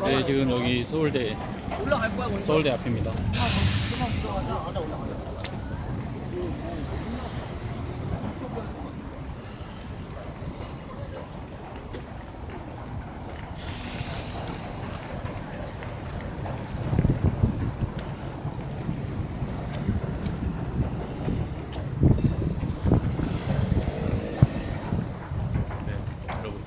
네, 지금 여기 서울대 앞입니다. 네, 여러분.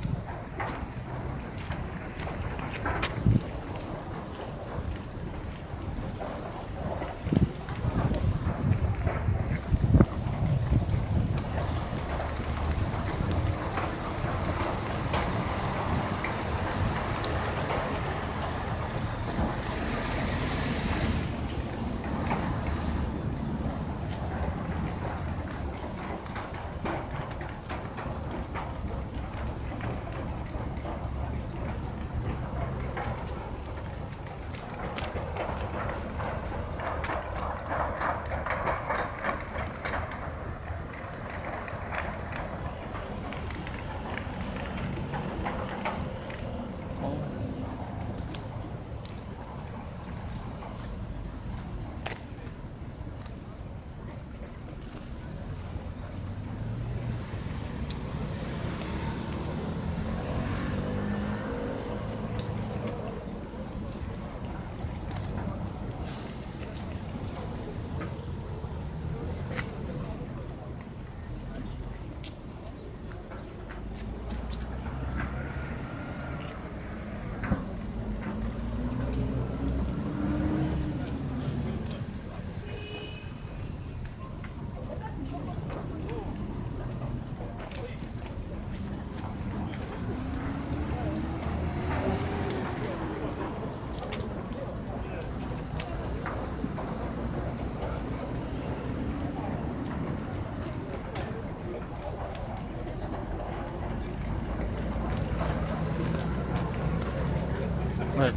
네,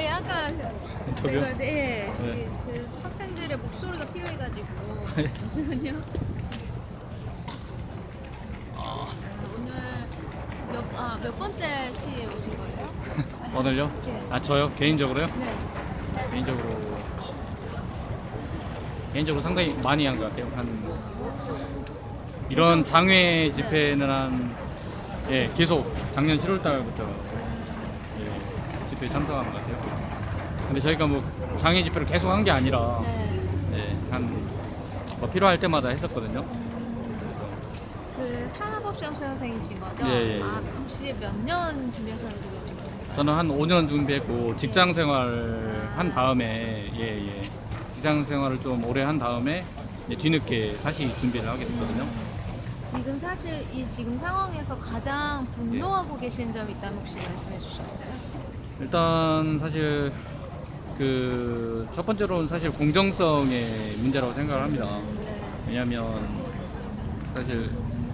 예, 아까 인터뷰? 제가 네. 그 학생들의 목소리가 필요해가지고 잠시만요. 오늘 몇 번째 시에 오신 거예요? 오늘요? 네. 아, 저요? 개인적으로요? 네. 개인적으로 상당히 많이 한 것 같아요. 이런 장외 집회는 계속 작년 7월 달부터 집회에 참석한 것 같아요. 근데 저희가 뭐 장외 집회를 계속 한 게 아니라 뭐 필요할 때마다 했었거든요. 그 산업업시험 수험생이신 거죠? 예. 혹시 몇 년 준비하셨는지 물어보면 저는 한 5년 준비했고 직장 생활 한 다음에 직장 생활을 좀 오래 한 다음에 뒤늦게 다시 준비를 하게 됐거든요. 지금 사실 지금 상황에서 가장 분노하고 계신 점이 있다면 혹시 말씀해 주시겠어요? 일단 사실 그 첫 번째로는 사실 공정성의 문제라고 생각을 합니다. 왜냐하면 사실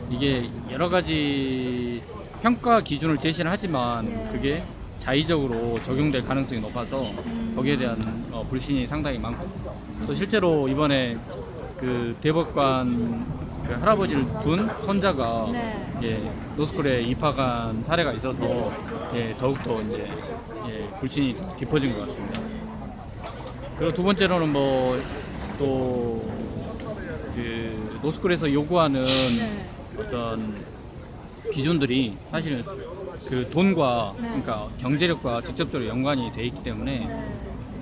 이게 여러 가지 평가 기준을 제시를 하지만 그게 자의적으로 적용될 가능성이 높아서 거기에 대한 불신이 상당히 많고, 또 실제로 이번에 그 대법관 그 할아버지를 둔 손자가 로스쿨에 입학한 사례가 있어서 더욱더 이제 불신이 깊어진 것 같습니다. 그리고 두 번째로는 뭐 또 그 로스쿨에서 요구하는 어떤 기준들이 사실 그 돈과 그러니까 경제력과 직접적으로 연관이 돼 있기 때문에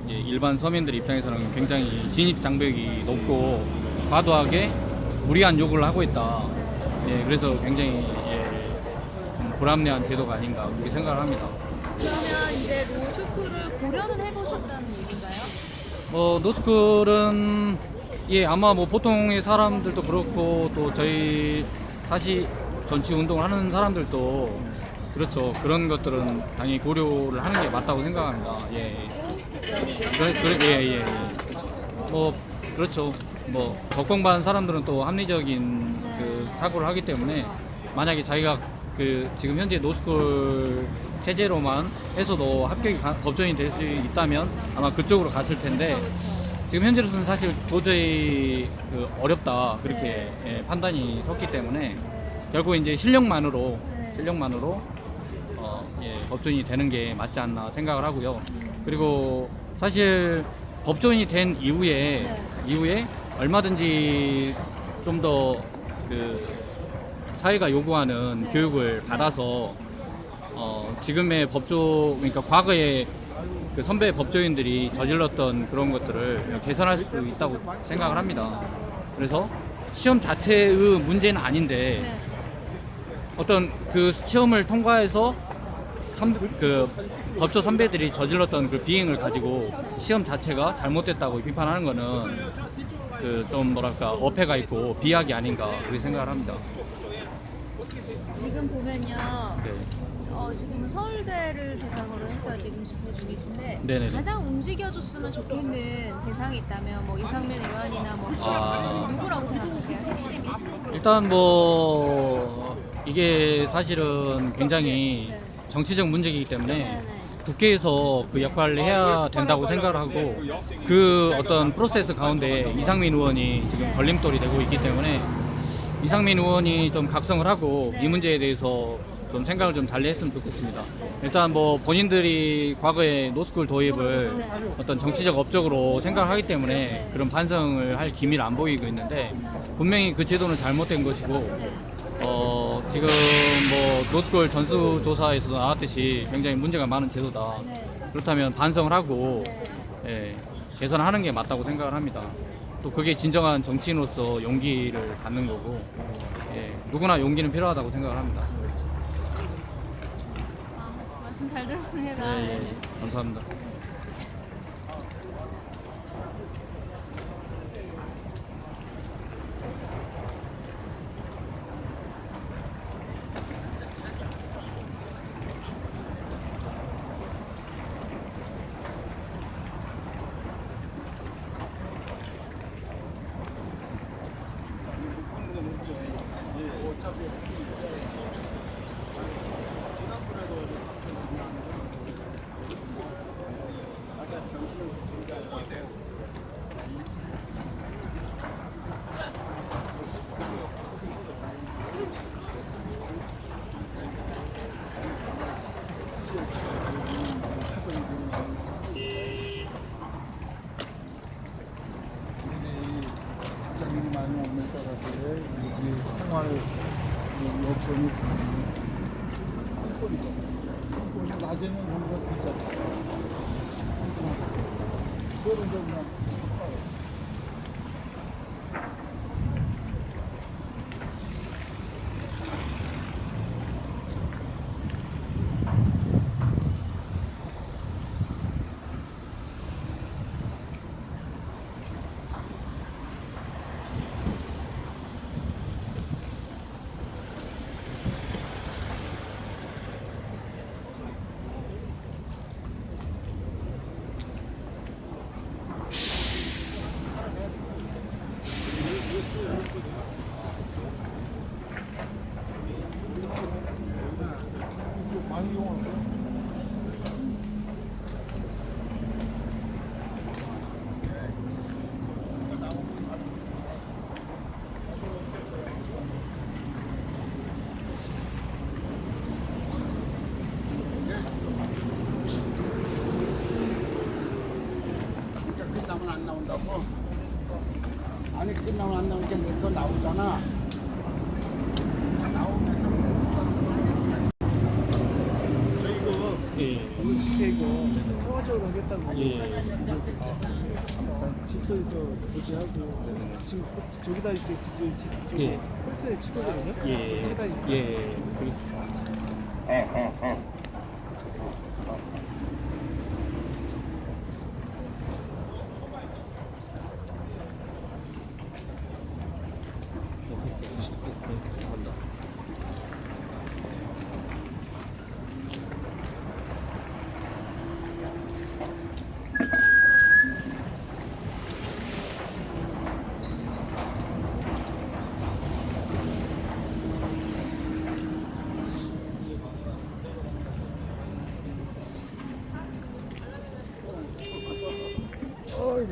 일반 서민들 입장에서는 굉장히 진입 장벽이 높고 과도하게 무리한 요구를 하고 있다. 그래서 굉장히 좀 불합리한 제도가 아닌가 그렇게 생각을 합니다. 그러면 이제 로스쿨을 고려는 해보셨다는 얘기인가요? 로스쿨은 아마 뭐 보통의 사람들도 그렇고 또 저희 사실 정치 운동을 하는 사람들도 그렇죠. 그런 것들은 당연히 고려를 하는 게 맞다고 생각합니다. 뭐 그렇죠. 뭐 법공반 사람들은 또 합리적인 그 사고를 하기 때문에 만약에 자기가 그 지금 현재 노스쿨 체제로만 해서도 합격이 법정이 될 수 있다면 아마 그쪽으로 갔을 텐데, 지금 현재로서는 사실 도저히 어렵다 그렇게 판단이 섰기 때문에 결국 이제 실력만으로 법조인이 되는 게 맞지 않나 생각을 하고요. 그리고 사실 법조인이 된 이후에 얼마든지 좀 더 그 사회가 요구하는 네. 교육을 네. 받아서 지금의 그러니까 과거에 그 선배 법조인들이 저질렀던 그런 것들을 개선할 수 있다고 생각을 합니다. 그래서 시험 자체의 문제는 아닌데 네. 어떤 그 시험을 통과해서 그 법조 선배들이 저질렀던 그 비행을 가지고 시험 자체가 잘못됐다고 비판하는 거는 그 좀 뭐랄까 어폐가 있고 비약이 아닌가 그렇게 생각을 합니다. 지금 보면요. 네. 지금은 서울대를 대상으로 해서 지금 집회 중이신데 네네네. 가장 움직여줬으면 좋겠는 대상이 있다면 뭐 이상민 의원이나 뭐 아. 누구라고 생각하세요? 핵심이? 일단 뭐 이게 사실은 굉장히 네. 정치적 문제이기 때문에 네네. 국회에서 그 역할을 해야 된다고 생각을 하고 그 어떤 프로세스 가운데 이상민 의원이 지금 네. 걸림돌이 되고 있기 때문에 이상민 의원이 좀 각성을 하고 네. 이 문제에 대해서 좀 생각을 좀 달리 했으면 좋겠습니다. 네. 일단 뭐 본인들이 과거에 노스쿨 도입을 네. 어떤 정치적 업적으로 생각하기 때문에 그런 반성을 할 기미를 안 보이고 있는데 분명히 그 제도는 잘못된 것이고 네. 지금 뭐 노스쿨 전수조사에서 나왔듯이 굉장히 문제가 많은 제도다. 네. 그렇다면 반성을 하고 네. 개선하는 게 맞다고 생각을 합니다. 또 그게 진정한 정치인으로서 용기를 갖는 거고 누구나 용기는 필요하다고 생각을 합니다. 그렇죠. 말씀 잘 들었습니다. 감사합니다. 직장인이 많이 오는 따라서 여기 생활 여건이 상권이 낮에는 뭔가 비싸다. 그거는 좀 그냥 많이 이용하고. 그러니까 끝나면 안 나온다고? 아니 끝나면 안 나오니까 내거 나오잖아. 나오면 저 이거 오늘 집회 이거 통화적으로 하겠다고 집소에서 고지하고 지금 저기다 이제 저기 펄스에 치거든요. 차단이.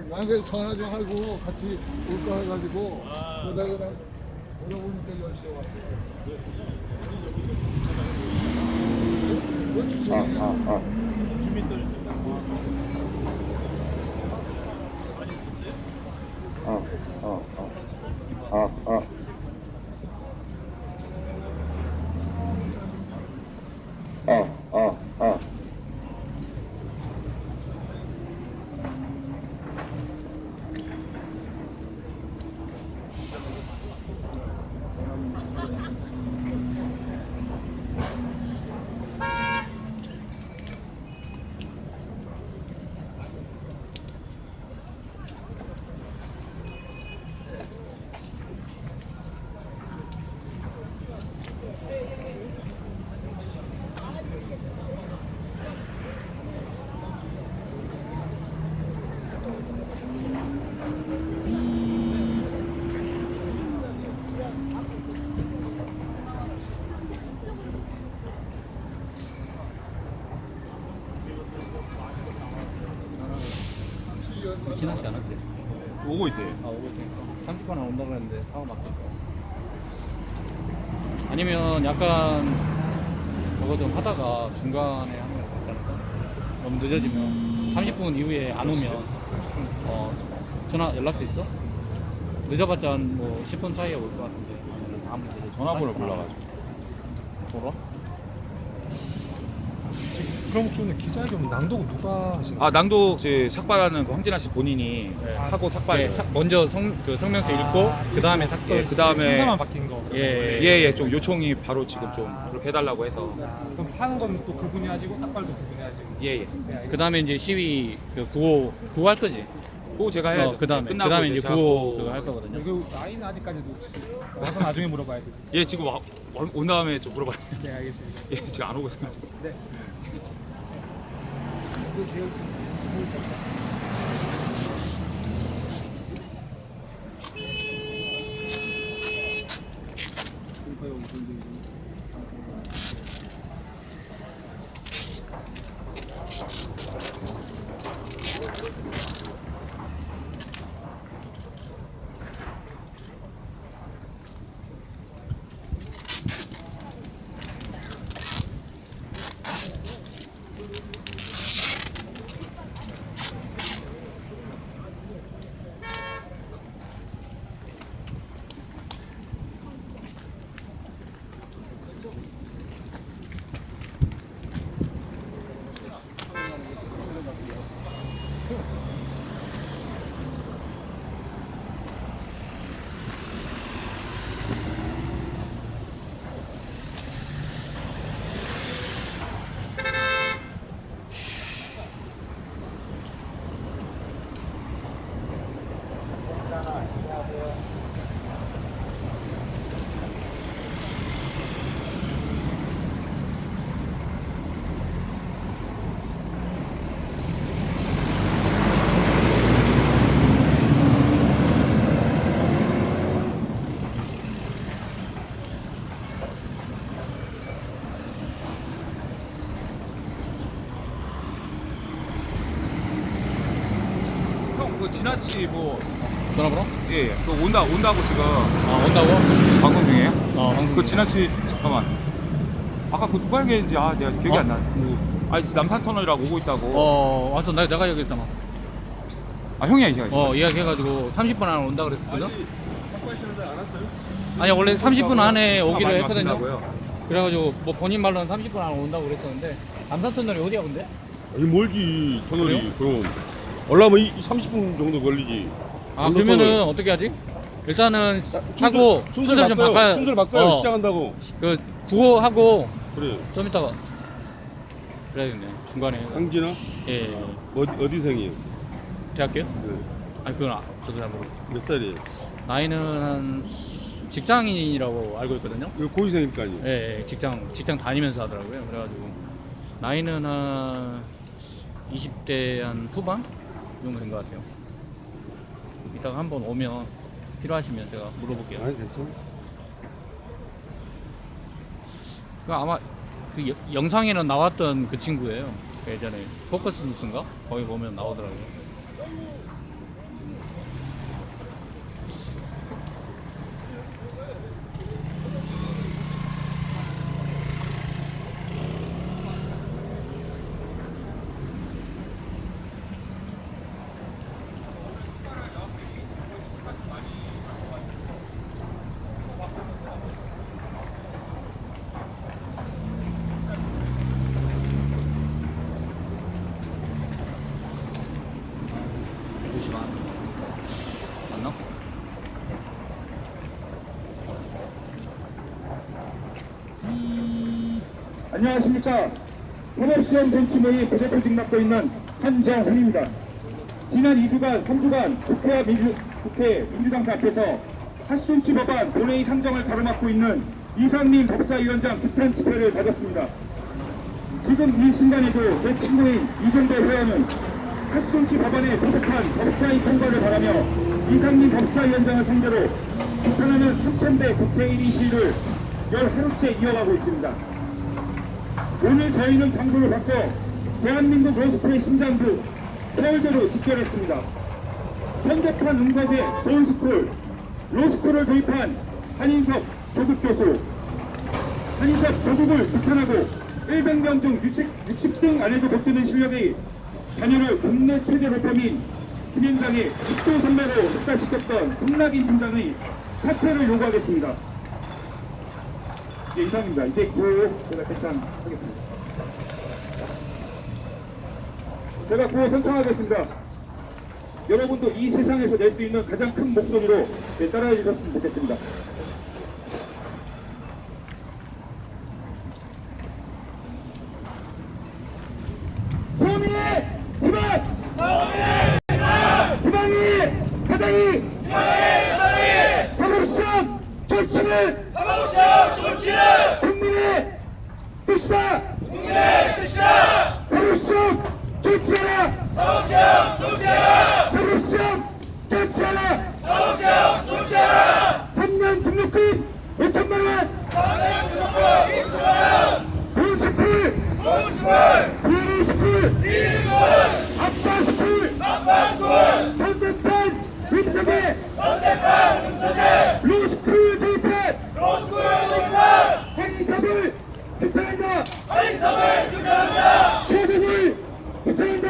난 그래서 전화 좀 하고 같이 올까 해가지고 그러다가 그냥 오다 보니까 10시에 왔어요. 주민들 지나지 않았대. 오고 있대. 아, 오고 있으니까 30분 안 온다고 했는데 사고 막혔어. 아니면 약간 저거 좀 하다가 중간에 하면 되지 않을까? 너무 늦어지면 30분 이후에 안 오면 전화 연락처 있어? 늦어봤자 한 뭐 10분 사이에 올 것 같은데 아무리 늦어도 전화번호 40분 안 몰라가지고. 몰라? 그럼 혹시 오늘 기자회견 낭독은 누가 하시나요? 아 낭독 제 삭발하는 그 황진아 씨 본인이 네. 하고 삭발. 네, 먼저 성명서 읽고 그 다음에 삭발. 예, 그 다음에 순서만 바뀐 거. 예. 좀 요청이 바로 지금 좀 그렇게 해달라고 해서. 그럼 파는 건 또 그분이 하시고 삭발도 그분이 하시고. 예예. 그 다음에 이제 시위 그 구호 할 거지. 그거 제가 해야죠. 그 다음에 끝나고 이제 제가 구호 그거 할 거거든요. 이거 나이는 아직까지도 와서 나중에 물어봐야 되겠어요. 예 지금 온 다음에 좀 물어봐요. 네, 알겠습니다. 예 지금 안 오고 있어가지고. 네. 형 그 진아 씨뭐 전화번호? 예, 그 온다고 지금 아, 온다고? 방송 중이에요? 방송 그 진아 씨 잠깐만. 아까 그 누가 얘기했는지 내가 기억이 어? 안 나. 아니 남산 터널이라고 오고 있다고. 와서 내가 얘기했잖아. 아 형이야 이제. 이야기해가지고 30분 안에 온다 그랬거든? 아니, 원래 30분 안에 오기로 했거든요. 바뀐다고요? 그래가지고 뭐 본인 말로는 30분 안에 온다고 그랬었는데 남산터널이 어디야 근데? 아니 멀지 터널이. 그럼 올라면 30분 정도 걸리지. 아, 언더 그러면은 터널. 어떻게 하지? 일단은 하고 순서를 좀 바꿔야 순서를 바꿔야 시작한다고. 그 구호하고 그래. 좀 이따가 그래야겠네 중간에. 황진아 예. 어디생이에요? 대학교? 네. 아니 그건 저도 잘 모르고. 몇 살이에요? 나이는 한 직장인이라고 알고 있거든요. 이거 고시생일 거 아니에요? 예, 직장 다니면서 하더라고요. 그래가지고 나이는 한 20대 한 후반 정도 된 것 같아요. 이따가 한번 오면 필요하시면 제가 물어볼게요. 아니 괜찮아. 그 아마 그 영상에는 나왔던 그 친구예요. 그 예전에 포커스 뉴스인가? 거기 보면 나오더라고요. 안녕하십니까. 협업시험 벤치모의 부대표직 맡고 있는 한정훈입니다. 지난 2주간, 3주간 국회 민주당사 앞에서 하시존치 법안 본회의 상정을 가로막고 있는 이상민 법사위원장 규탄 집회를 가졌습니다. 지금 이 순간에도 제 친구인 이종배 회원은 하시존치 법안에 조속한 법사위 통과를 바라며 이상민 법사위원장을 상대로 규탄하는 3,000대 국회의원 시위를 열 하루째 이어가고 있습니다. 오늘 저희는 장소를 바꿔 대한민국 로스쿨의 심장부 서울대로 집결했습니다. 현대판 음서재 돈스쿨, 로스쿨을 도입한 한인섭 조국 교수, 한인섭 조국을 규탄하고 100명 중 60등 안에도 못 드는 실력의 자녀를 국내 최대 로펌인 김현장의 입도 선배로 흑달시켰던 홍낙인 팀장의 사퇴를 요구하겠습니다. 예, 이상입니다. 이제 구호 제가 선창하겠습니다. 제가 구호 선창하겠습니다. 여러분도 이 세상에서 낼 수 있는 가장 큰 목소리로 따라해 주셨으면 좋겠습니다. 서민의 희망! 서민의 희망! 희망이 가장이! 사법시험 조치는! 국민의 뜻이다! 사법시험 조치하라! 사법시험 조치하라! 3년 등록금 5천만원! 보스쿨! 비리스쿨! 아빠스쿨! 현대판 음서재! 로스쿨 도입한! 한인섭을 규탄한다! 조국을 규탄한다!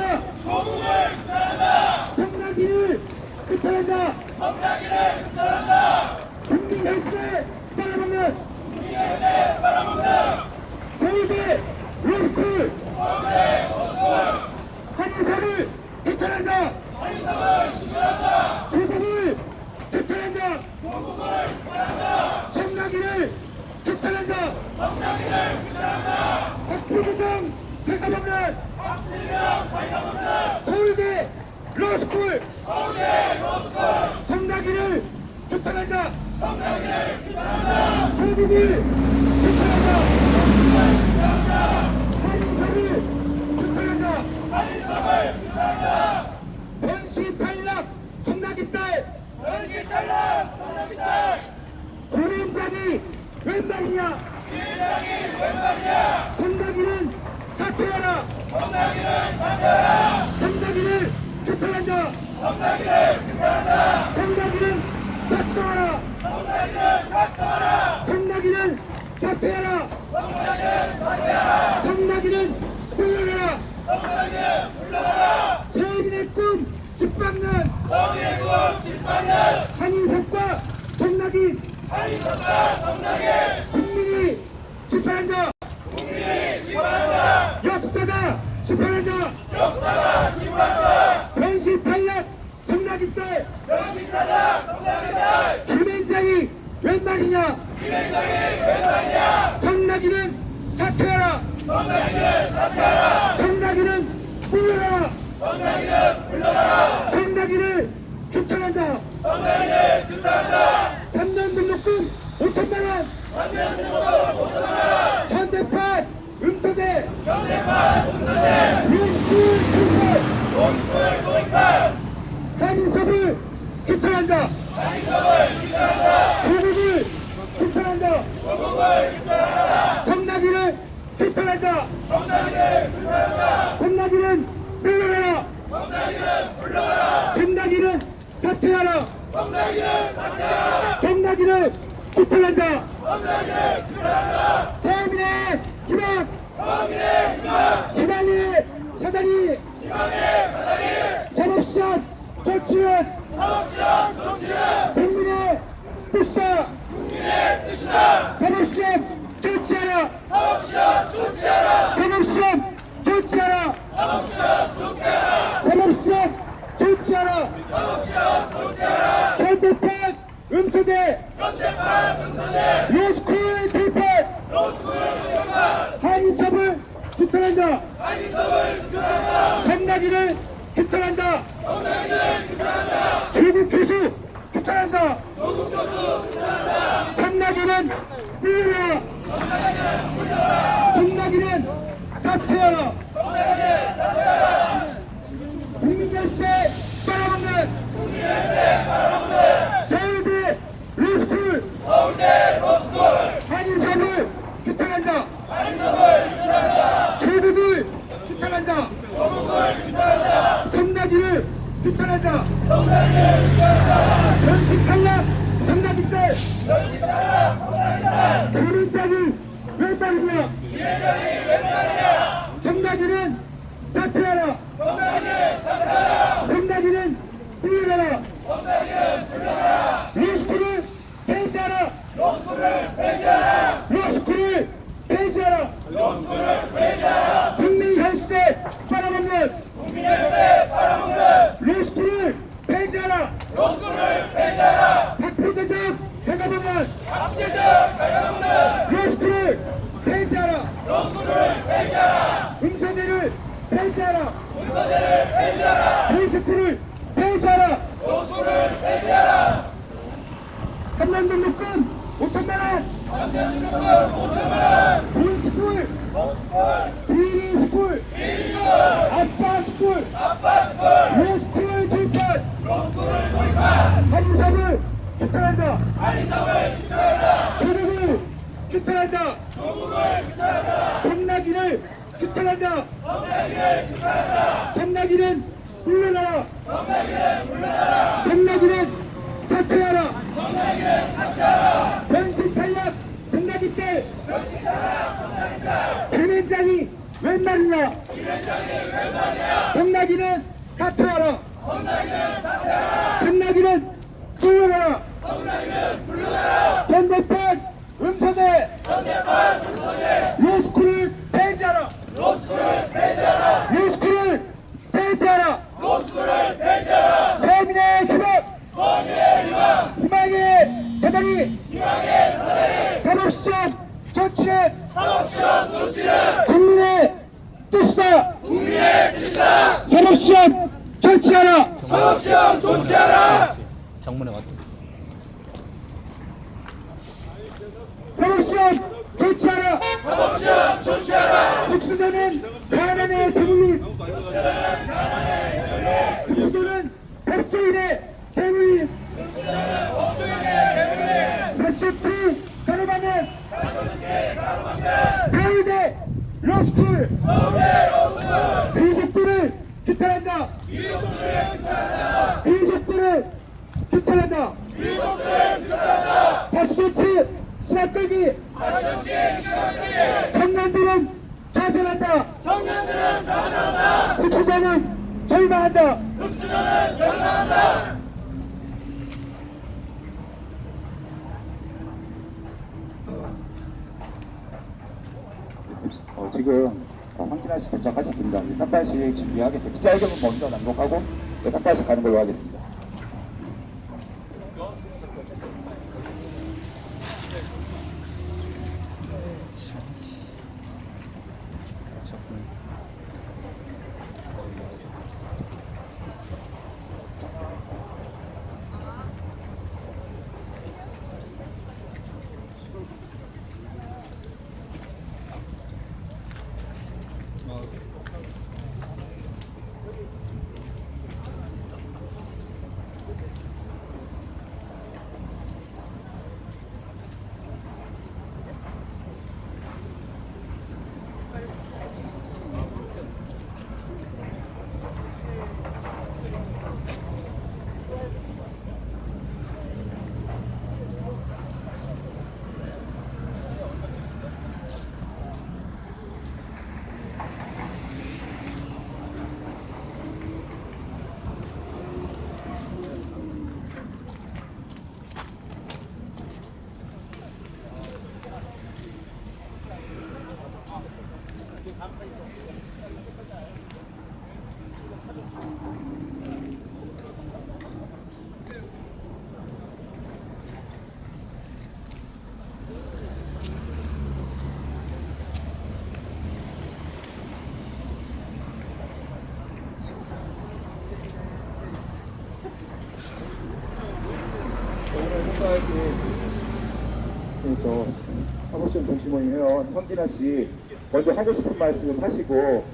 성나기를 규탄한다! 국민 헬스에 빨아먹는 서울대 로스쿨 한인섭을 규탄한다! 조국을 규탄한다! 성나기를 규탄한다! 박주부장 발가벗는 서울대 로스쿨 성나기를 규탄한다! 조국을 규탄한다! 한인섭을 규탄한다! 변시 탈락 성나기 딸! 고린장이 웬 말이냐! 성나기는 사퇴하라! 성나기를 규탄한다! 성나기는 각성하라! 성나기는 사퇴하라! 성나기는 물러나라! 서민의 꿈 짓밟는 한인섭과 성나기 국민이 심판한다! 역사가 심판한다! 변시 탈락 성나기 딸! 김현장이 웬 말이냐! 성나기는 사퇴하라! 성나기는 물러나라! 성나기를 규탄한다! 3년 등록금 5천만원! 현대판 음서재! 로스쿨 도입한! 한인섭을 규탄한다! 조국을 규탄한다! 성나기를 규탄한다! 성나기는 물러나라! 성나기는 사퇴하라! 성나기를 규탄한다! 서민의 희망! 희망의 사다리! 사법시험 조치는 국민의 뜻이다! 사법시험 조치하라! 사법시험 조치하라! 사법시험 조치하라! 현대판 음서재! 로스쿨 도입한! 한인섭 규탄한다. 성나기를 규탄한다. 조국 교수 규탄한다. 성나기는 물러라. 성나기는 사퇴하라. 국민 열쇠 빨아먹는 서울대 로스쿨 한인섭을 규탄한다. 조국을 규탄한다. 성나기를 규탄한다. 변신 탈락 성나기들 기회장이 웬 말이냐. 성나기는 사퇴하라. 성나기는 물러나라. 로스쿨을 폐지하라. 로스쿨을 폐지하라. 국민 혈세 빨아먹는 로스쿨을 폐지하라. 박대장 백악관만 로스쿨을 폐지하라. 음서제를 폐지하라. 로스쿨을 폐지하라. 한남 등록금 5천만원 본스쿨 비리스쿨 아빠스쿨 로스쿨 도입한 한인섭을 규탄한다. 조국을 규탄한다. 성나기를 규탄한다. 성나기는 물러나라. 성나기는 사퇴하라. 변신 탈락 성나기들 김현장이 웬 말이냐. 성나기는 사퇴하라. 성나기는 물러나라. 전대판 음서제 로스쿨을 폐지하라. 로스쿨을 폐지하라. 서민의 희망 희망의 사다리 산업시험 조치는 국민의 뜻이다. 산업시험 조치하라. 정문에 왔다. 산업시험 조치하라. 국수자는 가난의 대물림. 국수자는 법조인의 대물림. 패시트 가로방면 서울대 로스쿨 비속도를 규탄한다. 비속도를 규탄한다. 다시도치 수납 끌기 청년들은 자살한다. 흡수자는 절망한다. 지금 황진아 씨 도착하셨습니다. 3발씩 준비하겠습니다. 기자회견은 먼저 낭독하고 3발씩 가는 걸로 하겠습니다. 동치모임 회원 황진아 씨 먼저 하고 싶은 말씀 하시고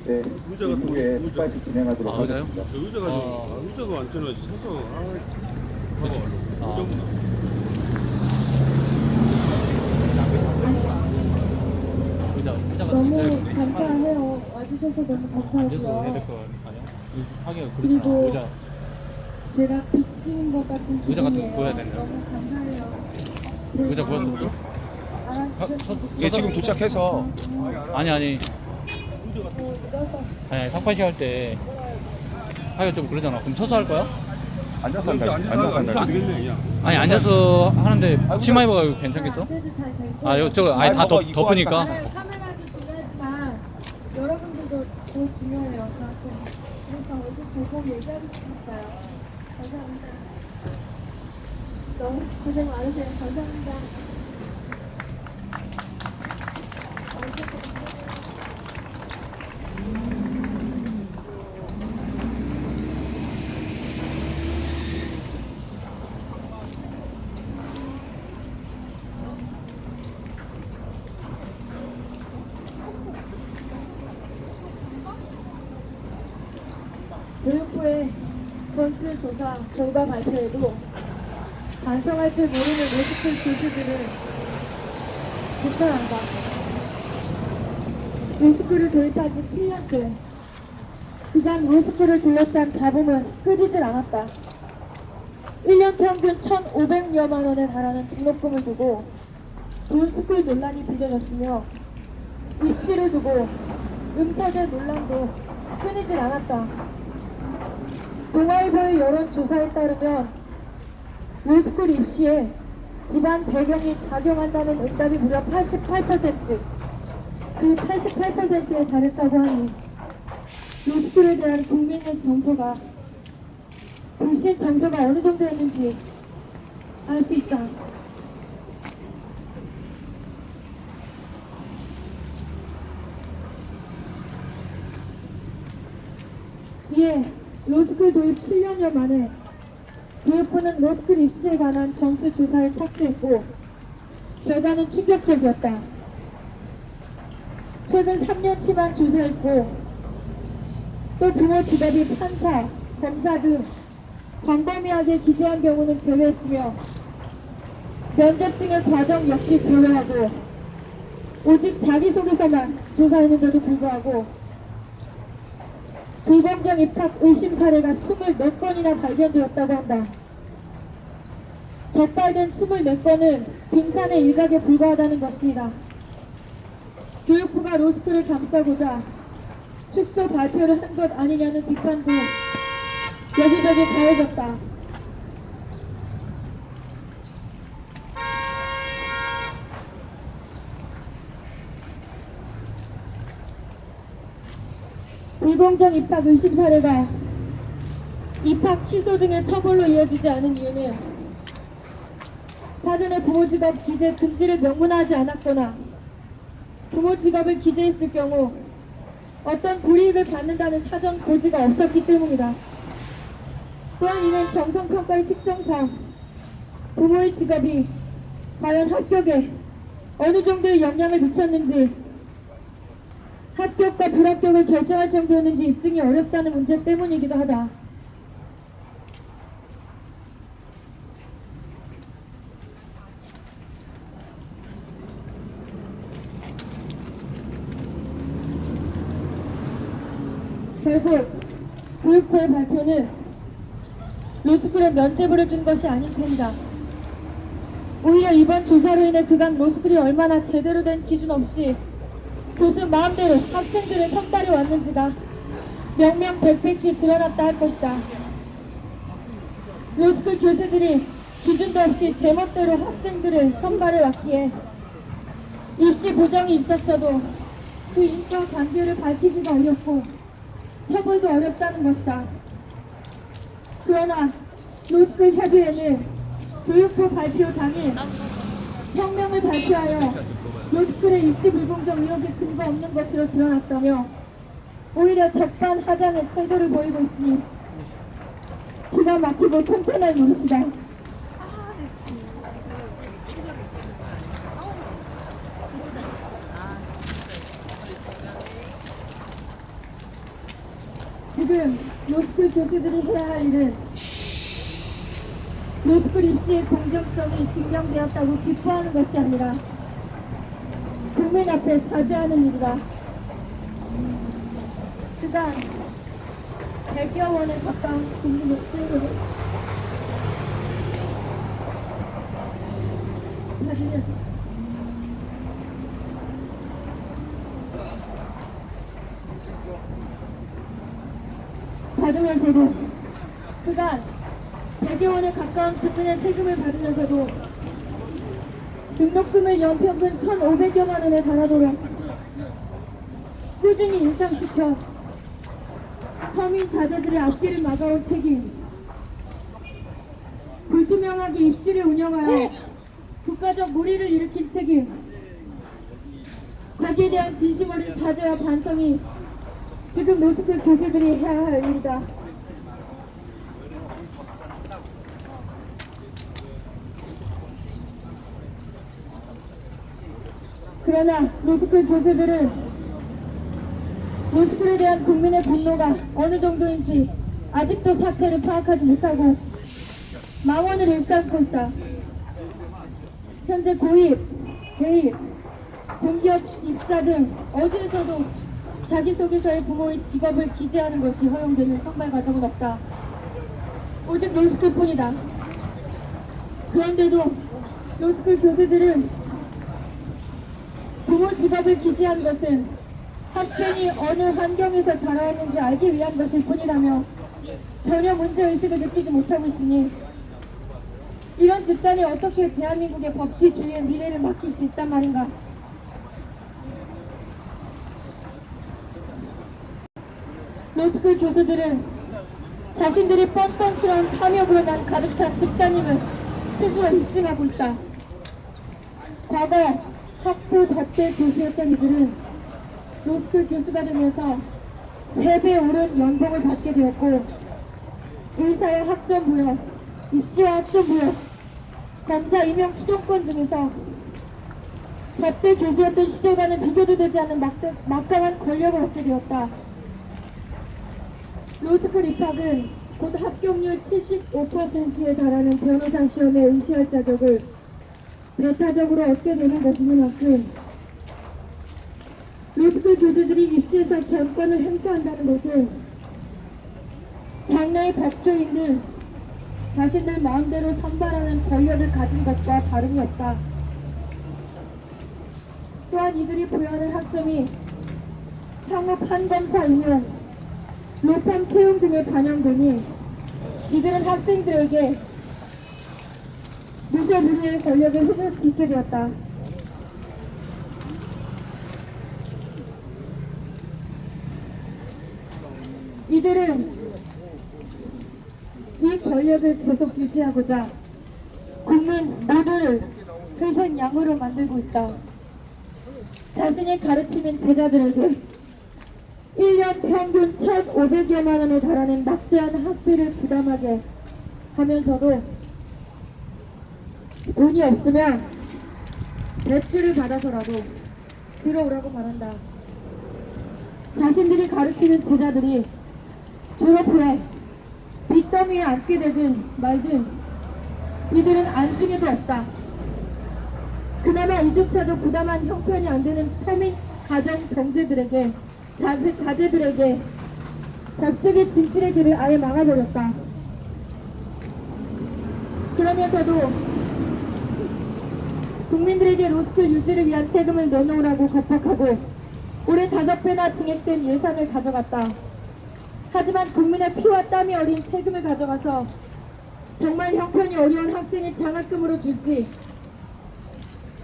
네, 의자 같은 거, 이후에 의자. 톡방식 진행하도록 아, 의자요? 하겠습니다. 저 의자가 좀, 의자가 안 편하지. 서서, 아. 의자가 너무 좀 감사해요. 와주셔서 너무 감사하고요. 하기가 그리고 그렇잖아. 의자 제가 빚지는 것 같은 의자 같은 거 기분이에요. 구해야 되나요? 너무 감사해요. 의자 구했어 또? 알아주셔서 예, 지금 도착해서 아니 늦어서 아니 상파시 할 때 하기가 좀 그러잖아. 그럼 서서 할 거야? 앉아서 여기 앉아서 안 되겠네, 그냥. 아니 앉아서 하는데 치마 입어가지고 괜찮겠어? 안 돼도 잘 될 거예요. 아 이거 저거 아예 다 덮으니까. 네, 카메라도 중요하지만 여러분들도 더 중요해요. 저한테. 그래서 얼굴 보고 얘기하고 싶었어요. 감사합니다. 너무 고생 많으세요. 감사합니다. 교육부의 전수조사 결과 발표에도 반성할 줄 모르는 로스쿨 교수들은 불편한다. 로스쿨을 도입한 지 7년째 그간 로스쿨을 둘러싼 잡음은 끊이질 않았다. 1년 평균 1,500여만 원에 달하는 등록금을 두고 돈스쿨 논란이 빚어졌으며 입시를 두고 응사제 논란도 끊이질 않았다. 동아일보의 여론조사에 따르면 로스쿨 입시에 집안 배경이 작용한다는 응답이 무려 88%, 그 88%에 달했다고 하니 로스쿨에 대한 국민의 정서가 불신 정서가 어느 정도였는지 알 수 있다. 이에 로스쿨 도입 7년여 만에 교육부는 로스쿨 입시에 관한 점수 조사에 착수했고 결과는 충격적이었다. 최근 3년치만 조사했고 또 부모 직업이 판사, 검사 등 광범위하게 기재한 경우는 제외했으며 면접 등의 과정 역시 제외하고 오직 자기소개서만 조사했는데도 불구하고 불공정 입학 의심 사례가 24건이나 발견되었다고 한다. 적발된 24건은 빙산의 일각에 불과하다는 것이다. 교육부가 로스쿨을 감싸고자 축소 발표를 한 것 아니냐는 비판도 여기저기 가해졌다. 불공정 입학 의심 사례가 입학 취소 등의 처벌로 이어지지 않은 이유는 사전에 부모 직업 기재 금지를 명문화하지 않았거나 부모 직업을 기재했을 경우 어떤 불이익을 받는다는 사전 고지가 없었기 때문이다. 또한 이는 정성평가의 특성상 부모의 직업이 과연 합격에 어느 정도의 영향을 미쳤는지 합격과 불합격을 결정할 정도였는지 입증이 어렵다는 문제 때문이기도 하다. 결국 교육부의 발표는 로스쿨에 면죄부를 준 것이 아닌 셈이다. 오히려 이번 조사로 인해 그간 로스쿨이 얼마나 제대로 된 기준 없이 교수 마음대로 학생들을 선발해 왔는지가 명명백백히 드러났다 할 것이다. 로스쿨 교수들이 기준도 없이 제멋대로 학생들을 선발해 왔기에 입시 보정이 있었어도 그 인과관계를 밝히기가 어렵고 처벌도 어렵다는 것이다. 그러나 로스쿨 협의회는 교육부 발표 당일 성명을 발표하여 로스쿨의 입시 불공정 의혹이 근거 없는 것으로 드러났다며 오히려 적반하장의 태도를 보이고 있으니 기가 막히고 통쾌한 노릇이다. 지금 로스쿨 교수들이 해야 할 일은 로스쿨 입시의 공정성이 증명되었다고 기뻐하는 것이 아니라 국민 앞에 사죄하는 일이다. 그간 100여 원에 가까운 국민의 수익을 받으면서도 그간 100여 원에 가까운 국민의 세금을 받으면서도 등록금을 연평균 1,500여만 원에 달하도록 꾸준히 인상시켜 서민 자제들의 앞길을 막아온 책임, 불투명하게 입시를 운영하여 국가적 무리를 일으킨 책임, 거기에 대한 진심 어린 사죄와 반성이 지금 로스쿨 교수들이 해야 할 일이다. 그러나 로스쿨 교수들은 로스쿨에 대한 국민의 분노가 어느 정도인지 아직도 사태를 파악하지 못하고 망언을 일삼고 있다. 현재 고입, 대입, 공기업 입사 등 어디에서도 자기소개서에 부모의 직업을 기재하는 것이 허용되는 선발 과정은 없다. 오직 로스쿨뿐이다. 그런데도 로스쿨 교수들은 부모 직업을 기재한 것은 학생이 어느 환경에서 자라왔는지 알기 위한 것일 뿐이라며 전혀 문제의식을 느끼지 못하고 있으니 이런 집단이 어떻게 대한민국의 법치주의의 미래를 맡길 수 있단 말인가. 로스쿨 교수들은 자신들이 뻔뻔스러운 탐욕으로만 가득 찬 집단임을 스스로 입증하고 있다. 과거 학부 덧대 교수였던 이들은 로스쿨 교수가 되면서 3배 오른 연봉을 받게 되었고 의사의 학점 부여, 입시와 학점 부여, 검사 임용 추동권 중에서 덧대 교수였던 시절과는 비교도 되지 않는 막강한 권력을 얻게 되었다. 로스쿨 입학은 곧 합격률 75%에 달하는 변호사 시험에 응시할 자격을 배타적으로 얻게 되는 것이니만큼 로스쿨 교수들이 입시에서 전권을 행사한다는 것은 장래의 법조인은 자신들 마음대로 선발하는 권력을 가진 것과 다름이 없다. 또한 이들이 부여하는 학점이 향후 판검사이면 로펌 채용 등에 반영되니 이들은 학생들에게 무소불위의 권력을 흔들 수 있게 되었다. 이들은 이 권력을 계속 유지하고자 국민 모두를 회생양으로 만들고 있다. 자신이 가르치는 제자들에게 1년 평균 1,500여만 원에 달하는 막대한 학비를 부담하게 하면서도 돈이 없으면 대출을 받아서라도 들어오라고 말한다. 자신들이 가르치는 제자들이 졸업 후에 빚더미에 앉게 되든 말든 이들은 안중에도 없다. 그나마 이조차도 부담한 형편이 안 되는 서민 가정 경제들에게 자제들에게 법적인 진출의 길을 아예 막아버렸다. 그러면서도 국민들에게 로스쿨 유지를 위한 세금을 내놓으라고 겁박하고 올해 5배나 증액된 예산을 가져갔다. 하지만 국민의 피와 땀이 어린 세금을 가져가서 정말 형편이 어려운 학생의 장학금으로 줄지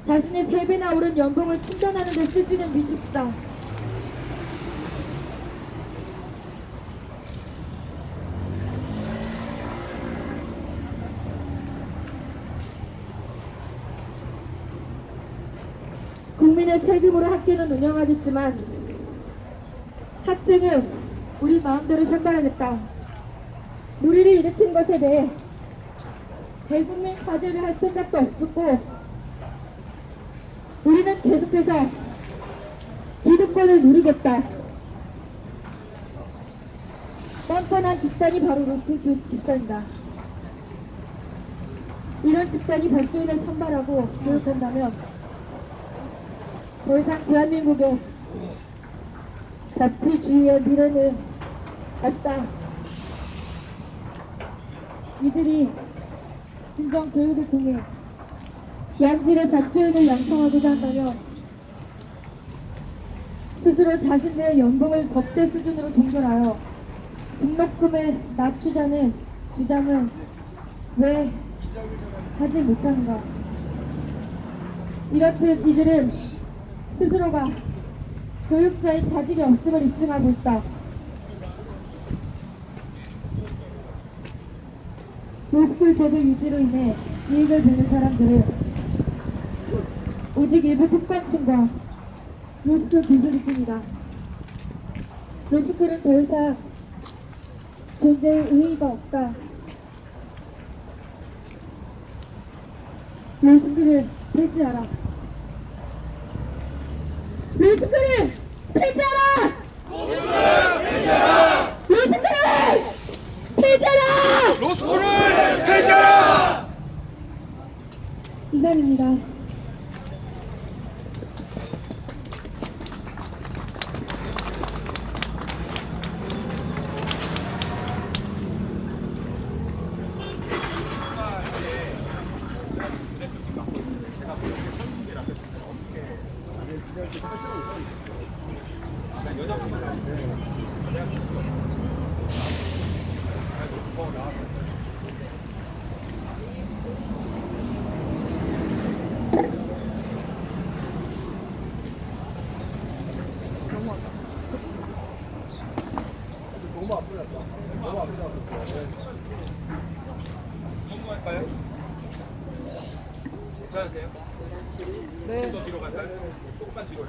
자신의 3배나 오른 연봉을 충전하는 데 쓰지는 미치수다. 국민의 세금으로 학교는 운영하겠지만 학생은 우리 마음대로 선발하겠다. 무리를 일으킨 것에 대해 대국민 사죄를 할 생각도 없었고 우리는 계속해서 기득권을 누리겠다. 뻔뻔한 집단이 바로 로스쿨 집단이다. 이런 집단이 법조인을 선발하고 교육한다면 더 이상 대한민국의 법치주의의 미래는 없다. 이들이 진정 교육을 통해 양질의 법조인을 양성하고자 한다면 스스로 자신들의 연봉을 법대 수준으로 동결하여 등록금을 낮추자는 주장은 왜 하지 못하는가? 이렇듯 이들은 스스로가 교육자의 자질이 없음을 입증하고 있다. 로스쿨 제도 유지로 인해 이익을 보는 사람들은 오직 일부 특권층과 로스쿨 교수들뿐이다. 로스쿨은 더 이상 존재의 의의가 없다. 로스쿨을 폐지하라. 로스쿨을 폐지하라! 로스쿨을 폐지하라! 로스쿨을 폐지하라! 이상입니다. 성공할까요? 괜찮으세요? 네. 더 뒤로 갈까요? 조금만 뒤로.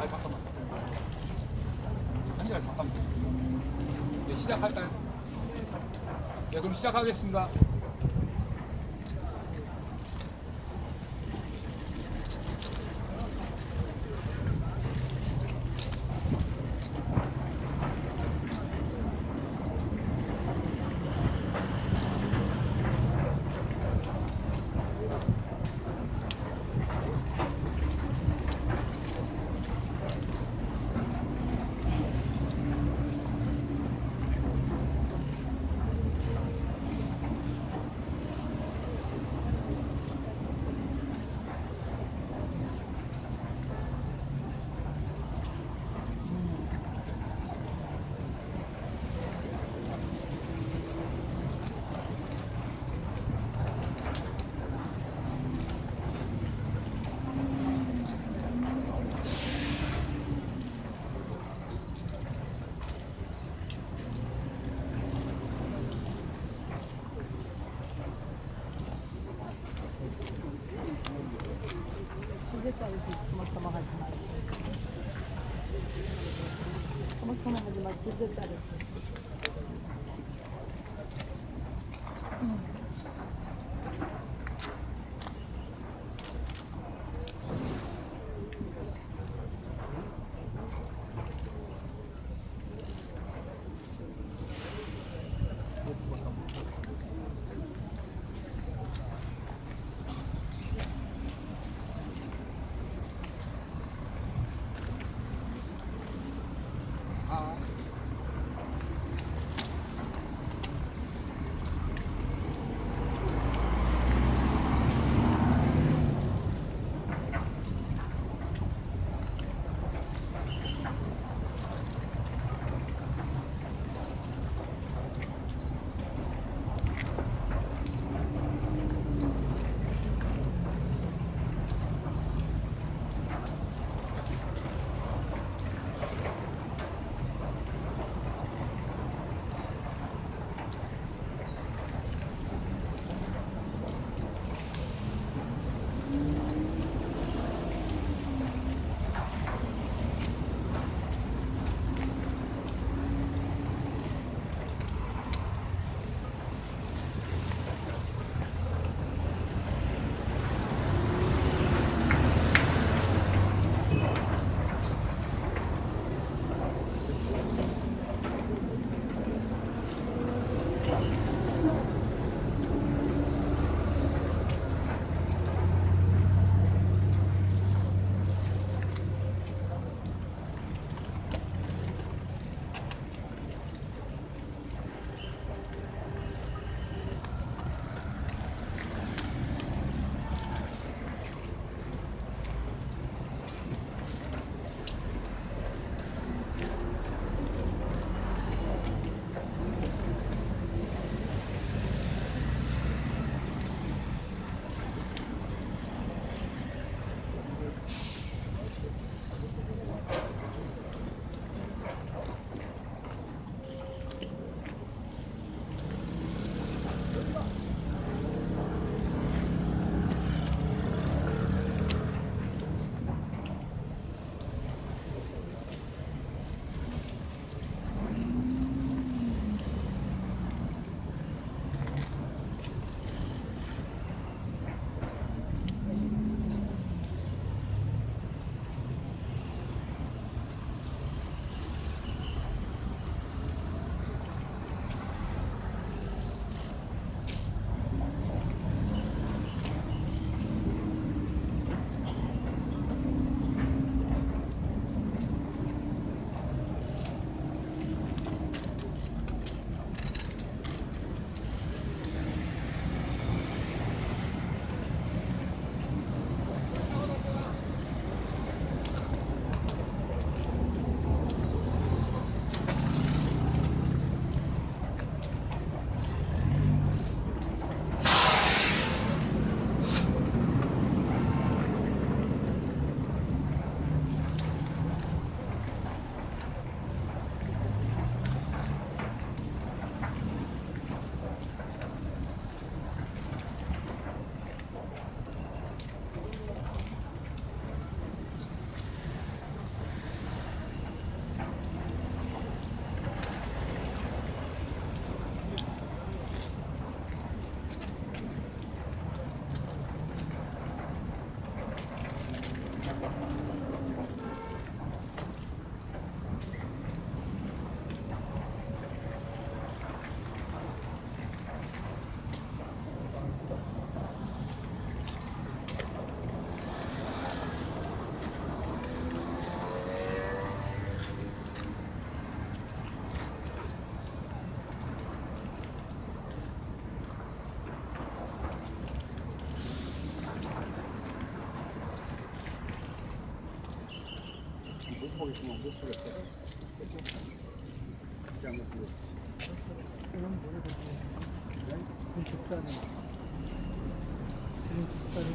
아, 잠깐만. 한 시간 잠깐만. 네, 시작할까요? 네, 그럼 시작하겠습니다. 보겠으면 못 보겠어요. 그렇죠? 그렇게 한번 보겠지. 그럼 모르겠네. 지금 적다는. 지금 적다는.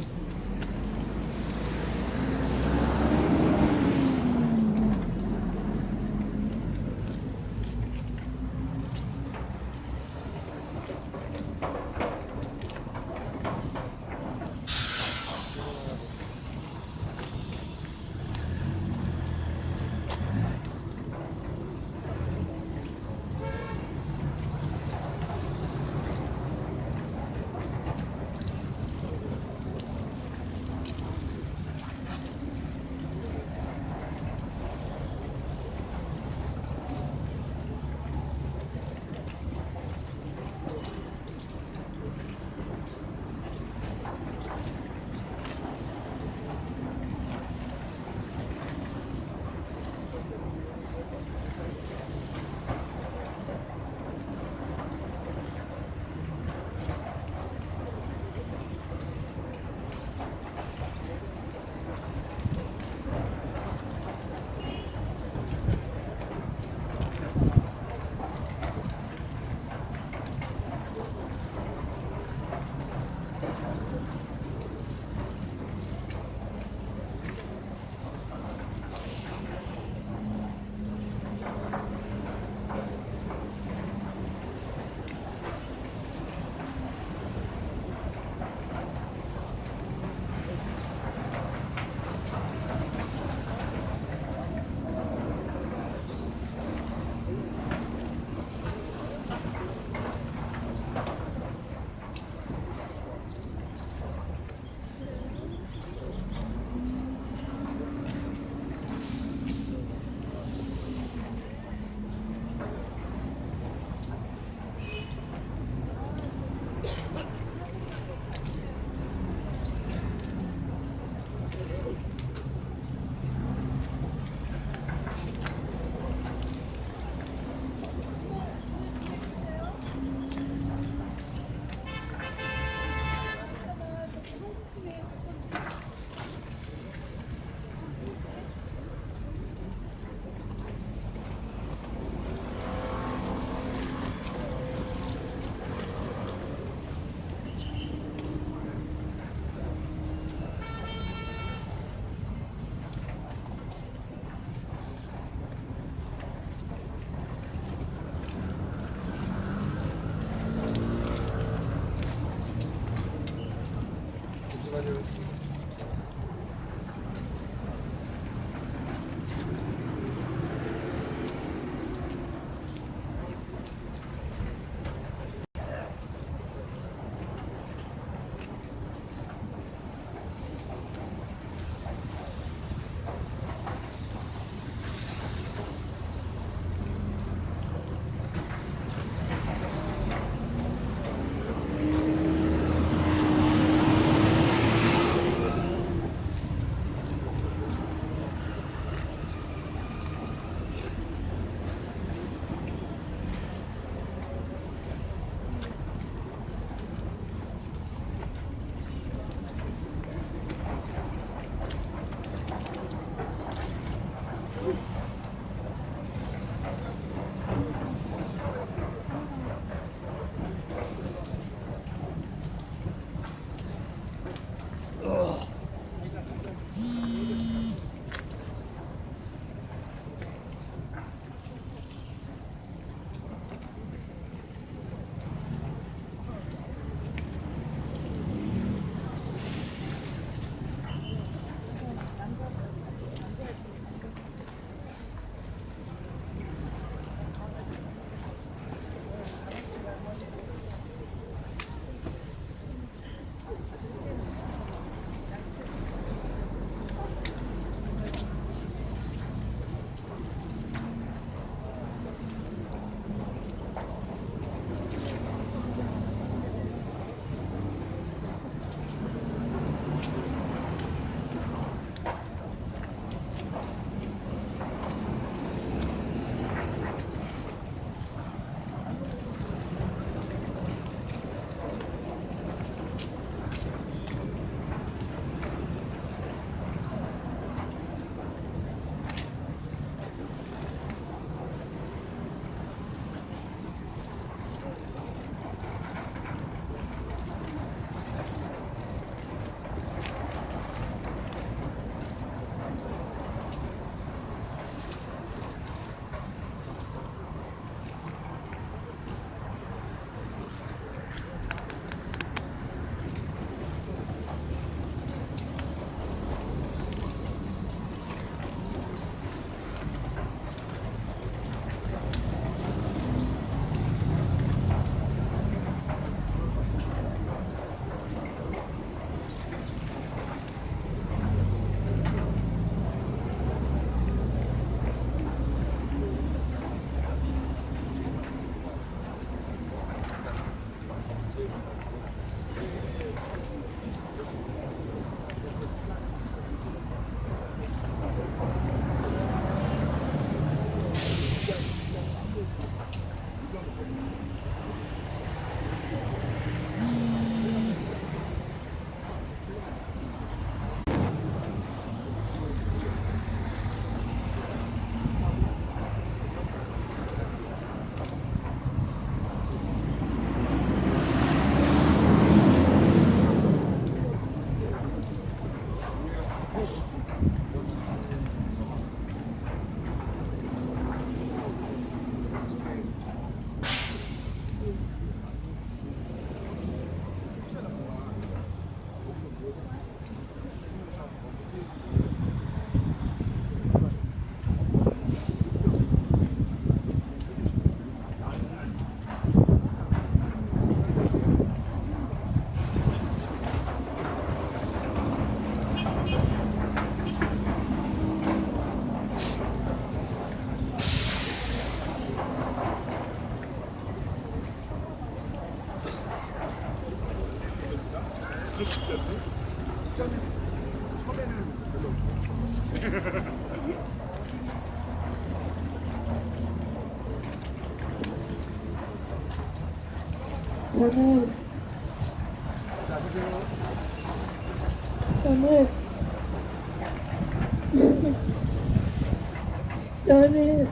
저는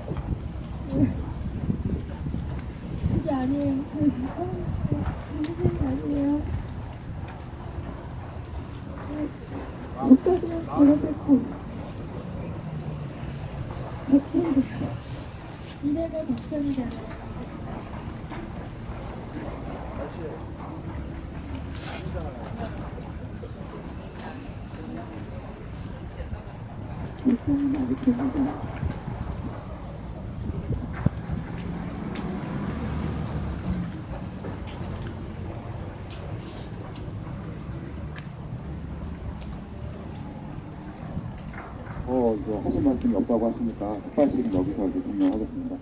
그게 아니에요. 그게 아니에요. 국가대학 졸업했고 백전부터 미래가 걱정이잖아요. 불쌍한 아직입니다. 이거 하실 말씀이 없다고 하시니까 삭발식은 여기서 이제 종료하겠습니다.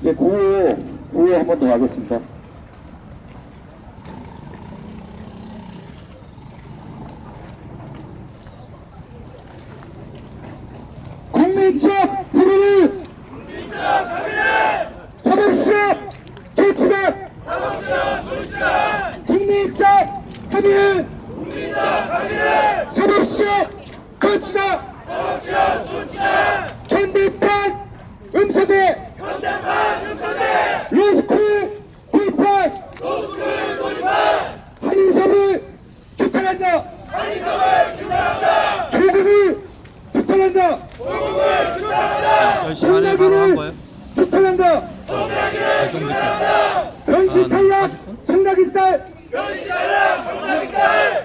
네, 구호 한 번 더 하겠습니다. 국민적 합의를 사법시험 조치단 국민적 합의를 사법시험 조치단 현대판 음서재 로스쿨 도입한 한인섭을 규탄한다. 조국을 규탄한다. 열심히 안에 바로 한 거예요? 규탄한다. 변신 탈락 성낙인 딸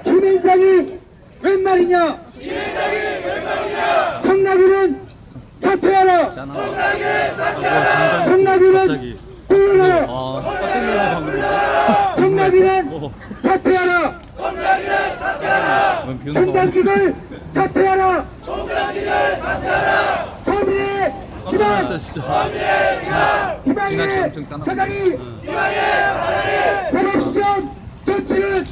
김앤장이 웬 말이냐? 성낙이는 사퇴하라. 성낙이는 물러나라. 성낙이는 사퇴하라. 총장직을 사퇴하라. 서민의 희망. 희망의 사장이 사법시험 조치는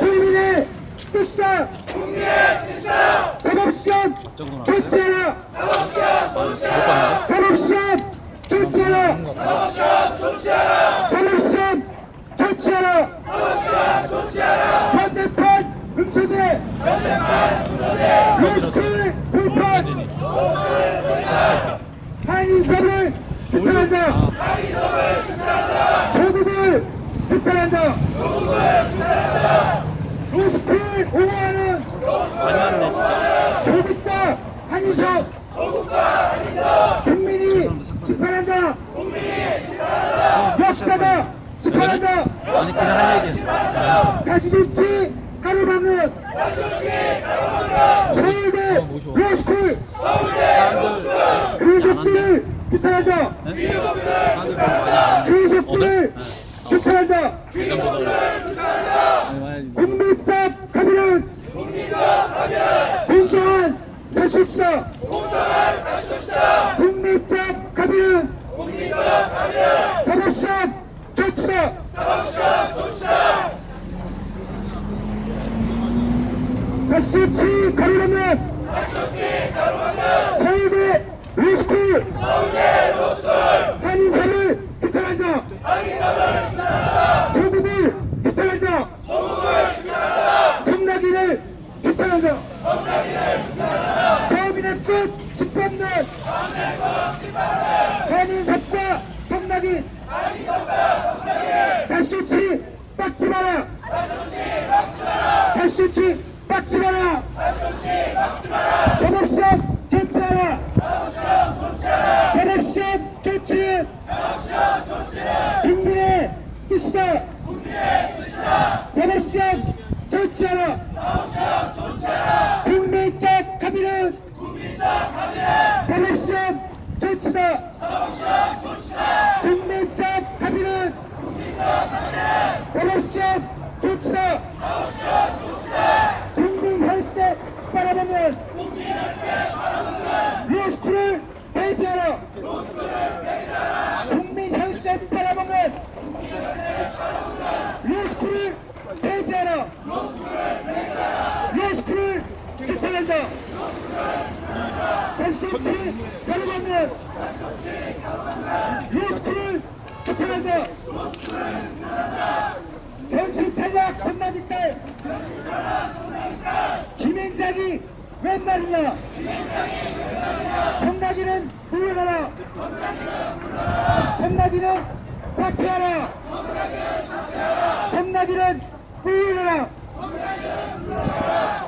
국민의 뜻이다. 사법시험 조치하라. 사법시험 조치하라. 사법시험 조치하라. 현대판 음소재 로스쿨 불판 한인섭을 규탄한다. 조국을 규탄한다. 로스쿨 옹호하는 조국과 한인섭 국민이 심판한다. 역사가 심판한다. 아니 그냥 한 얘기야. 자신없이 가로막는 서울대 로스쿨 귀족들을 줍시다. 국민적 합의는 사법시험 줍시다. 사시조치 가로막는 서울대 로스쿨 한인사를 규탄한다. 조국을 규탄한다. 성낙인을 규탄한다. 서민의 끝 집합론 한인사과 성낙인 사시조치 막지 마라. 사시조치 막지 마라. 사법시험 조치하라. 사법시험 조치는 국민의 뜻이다. 사법시험 조치하라. 국민적 합의는 사법시험 조치다. 국민적 합의는 사법시험 조치다. 국민 혈세 바라보면 로스쿨을 폐지하라. 국민 혈세 바라보면 로스쿨을 폐지하라. 로스쿨을 규탄한다. 사시조치 바라보면 로스쿨을 규탄한다. 변신 탈락 전남이 딸 김행장이 웬 말이냐. 성낙이는 물러나라. 성낙이는 사퇴하라. 성낙이는 물러나라.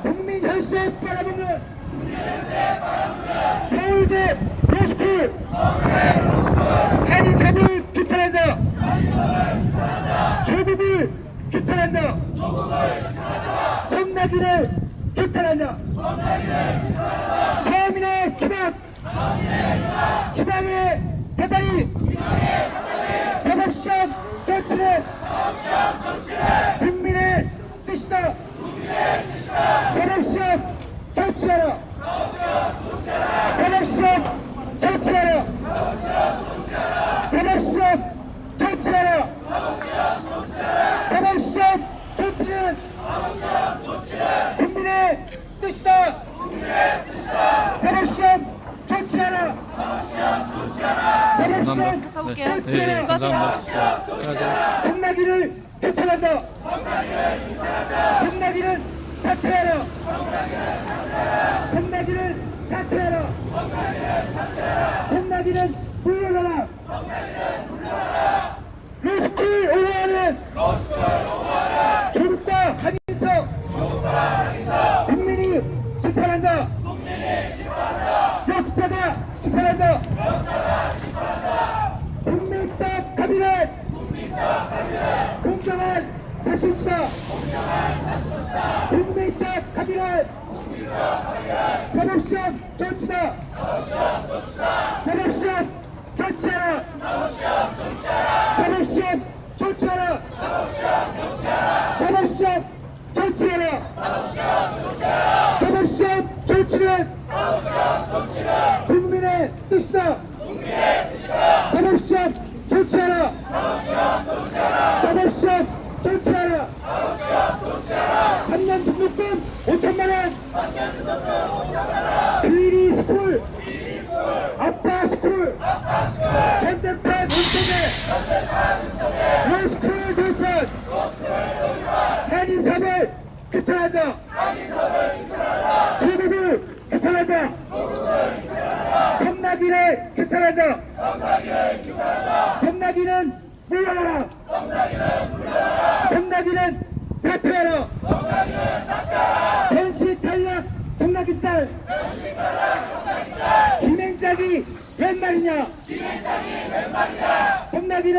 국민 혈세 바라보면 서울대 로스쿨 한인사를 규탄한다. 조국을 규탄한다. 성낙인을 규탄한다. 서민의 기박 기방의 대단히 사법시험 조치는 국민의 뜻이다. 사법시험 조치하라. 사법시험 조치하라. 사법시험 조치하라. 사법시험 조치는 국민의 뜻이다. 사법시험 조치하라. 사법시험 감사합니다. 조치하라. 감사합니다. 성낙인을 규탄한다. 성낙인은 사퇴하라. 성낙인을 사퇴하라. 성낙인은 물러나라. 로스쿨 오해하는 조국과 한인석 국민이 심판한다. 역사가 심판한다. 국민적 합의는 공정한 사실수다. 국민적 합의는 사법시험 조치다. 사법시험 조치하라. 사법시험 조치하라. 사법시험 조치하라. 사법시험 조치는 국민의 뜻이다. 사법시험 조치하라. 사법시험 조치하라. 3년 등록금 5천만원. 비리 스쿨 아빠 스쿨 전대판 운동회 로스쿨 돌판 한인사를 규탄한다. 조국을 규탄한다. 성낙인을 규탄한다. 성낙인은 물러나라. 성낙인은 사퇴하라. 변신 탈락 성낙인 딸 김행장이 웬 말이냐. 성낙인은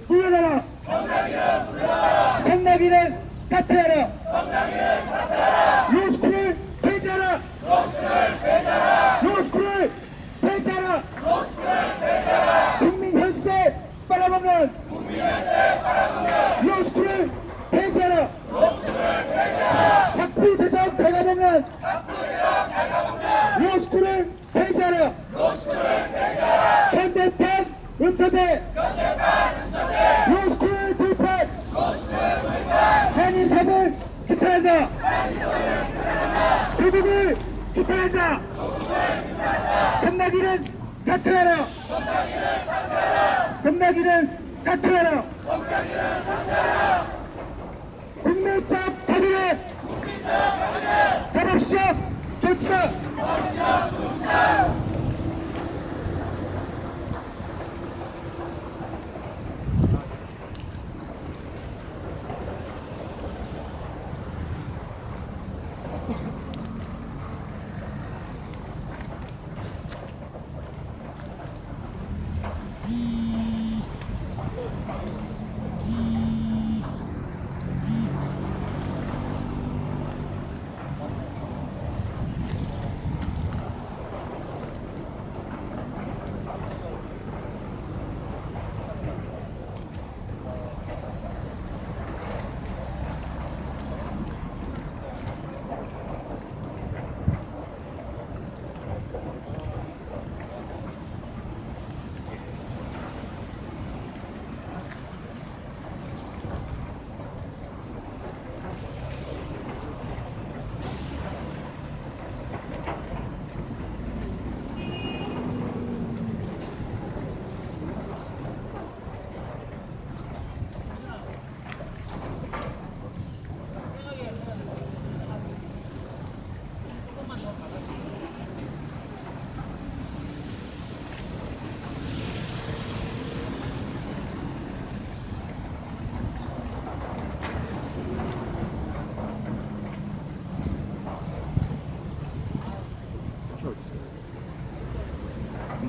물러나라. 성낙인은 사퇴하라. 로스쿨을 폐지하라. 로스쿨을 폐지하라. 국민 혈세 빨아먹는 로스쿨을 폐지하라. 학부대장 갉아먹는 로스쿨을 정부를 규탄한다. 전나기는 사퇴하라. 전나기는 사퇴하라. 국민적 법인의 산업시장 조치다.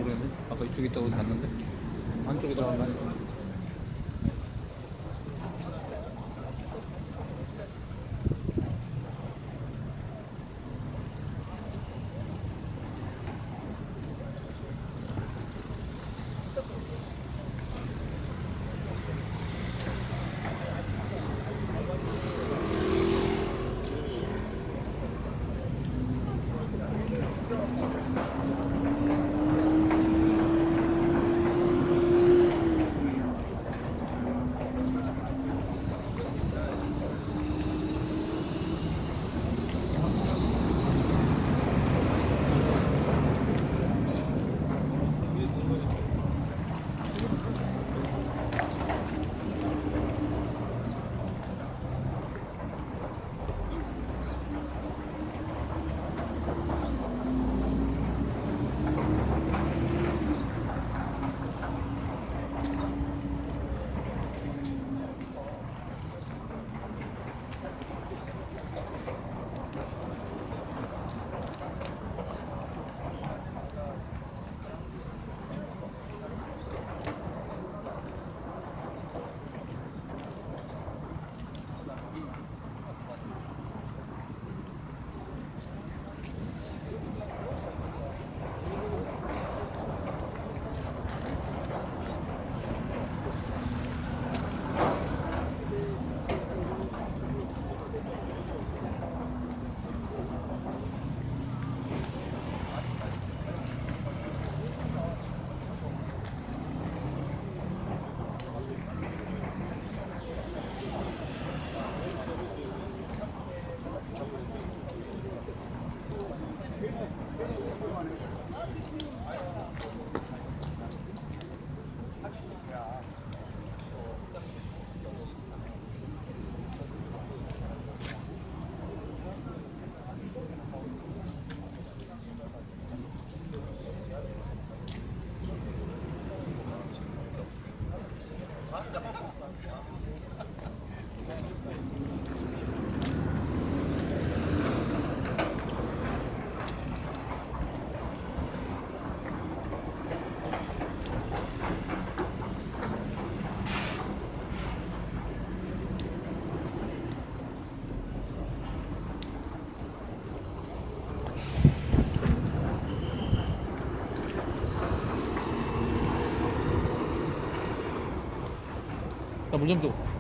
모르겠는데? 아까 이쪽에 있다고 봤는데? 안쪽에 들어간 거 아니야? 나 물 좀 줘.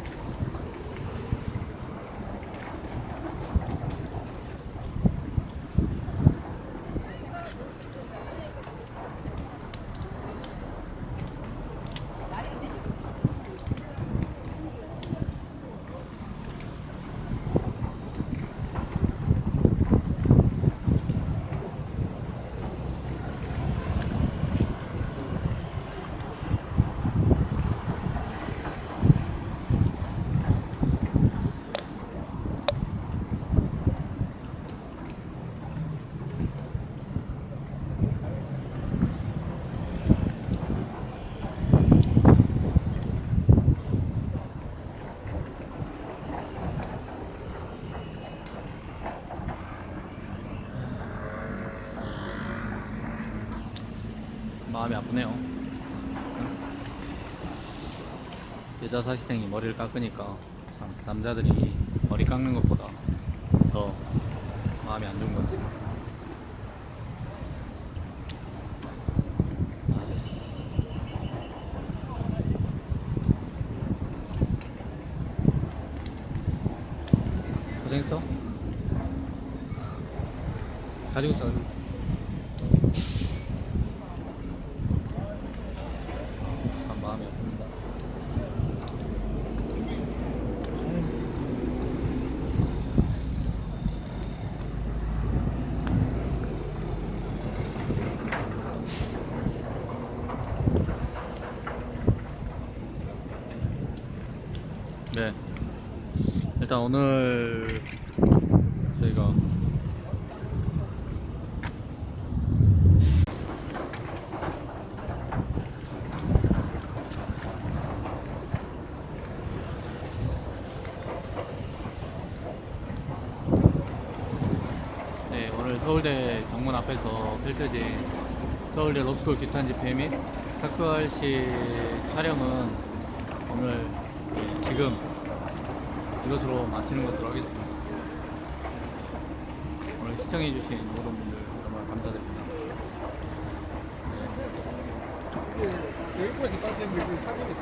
마음이 아프네요. 여자 사시생이 머리를 깎으니까 참 남자들이 머리 깎는 것보다 더 마음이 안 좋은 것 같습니다. 고생했어? 가지고 있어. 참 마음이 아픕니다. 네, 일단 오늘 저희가 네, 오늘 서울대 정문 앞에서 펼쳐진 서울대 로스쿨 기탄 집회 및 사크알시 촬영은 오늘 지금 이것으로 마치는 것으로 하겠습니다. 오늘 시청해주신 모든 분들 정말 감사드립니다. 여기까지 깔때는 사진이